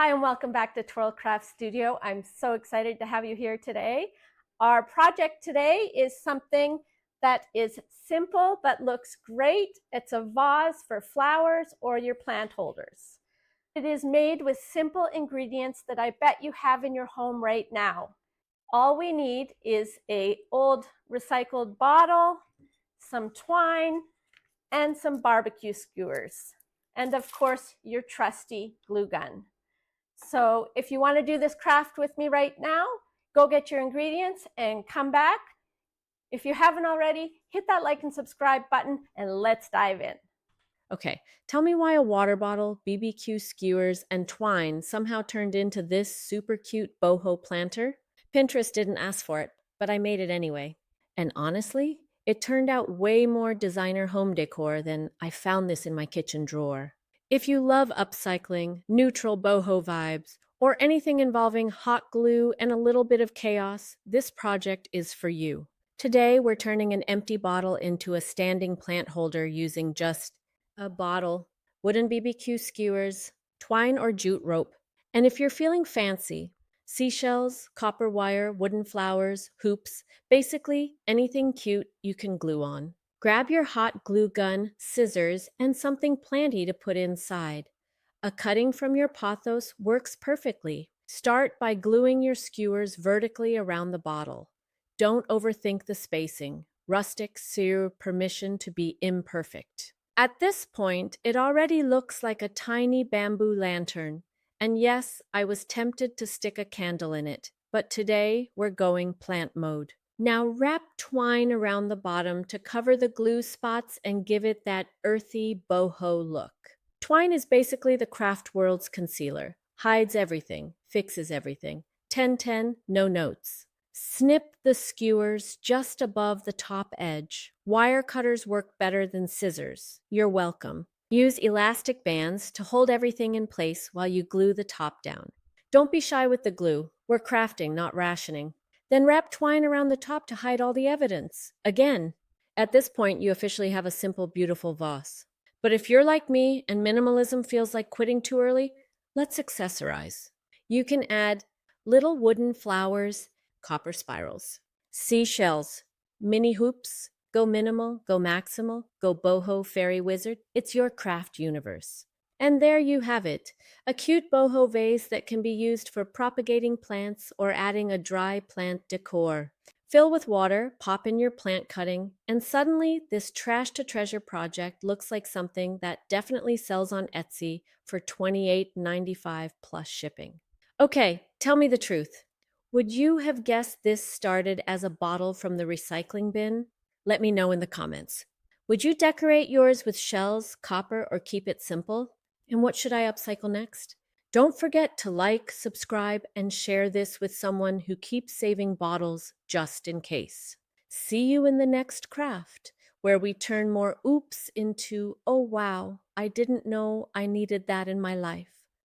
Hi, and welcome back to Twirl Craft Studio. I'm so excited to have you here today. Our project today is something that is simple but looks great. It's a vase for flowers or your plant holders. It is made with simple ingredients that I bet you have in your home right now. All we need is an old recycled bottle, some twine, and some barbecue skewers. And of course, your trusty glue gun. So if you want to do this craft with me right now, go get your ingredients and come back. If you haven't already, hit that like and subscribe button and let's dive in. Okay, tell me why a water bottle, BBQ skewers, and twine somehow turned into this super cute boho planter? Pinterest didn't ask for it, but I made it anyway. And honestly, it turned out way more designer home decor than I found this in my kitchen drawer. If you love upcycling, neutral boho vibes, or anything involving hot glue and a little bit of chaos, this project is for you. Today, we're turning an empty bottle into a standing plant holder using just a bottle, wooden BBQ skewers, twine or jute rope. And if you're feeling fancy, seashells, copper wire, wooden flowers, hoops, basically anything cute you can glue on. Grab your hot glue gun, scissors, and something planty to put inside. A cutting from your pothos works perfectly. Start by gluing your skewers vertically around the bottle. Don't overthink the spacing. Rustics seer permission to be imperfect. At this point, it already looks like a tiny bamboo lantern. And yes, I was tempted to stick a candle in it, but today we're going plant mode. Now wrap twine around the bottom to cover the glue spots and give it that earthy boho look. Twine is basically the craft world's concealer. Hides everything, fixes everything. 10-10, no notes. Snip the skewers just above the top edge. Wire cutters work better than scissors. You're welcome. Use elastic bands to hold everything in place while you glue the top down. Don't be shy with the glue. We're crafting, not rationing. Then wrap twine around the top to hide all the evidence. Again, at this point, you officially have a simple, beautiful vase. But if you're like me and minimalism feels like quitting too early, let's accessorize. You can add little wooden flowers, copper spirals, seashells, mini hoops, go minimal, go maximal, go boho fairy wizard. It's your craft universe. And there you have it, a cute boho vase that can be used for propagating plants or adding a dry plant decor. Fill with water, pop in your plant cutting, and suddenly this trash to treasure project looks like something that definitely sells on Etsy for $28.95 plus shipping. Okay, tell me the truth. Would you have guessed this started as a bottle from the recycling bin? Let me know in the comments. Would you decorate yours with shells, copper, or keep it simple? And what should I upcycle next? Don't forget to like, subscribe, and share this with someone who keeps saving bottles just in case. See you in the next craft, where we turn more oops into, oh wow, I didn't know I needed that in my life.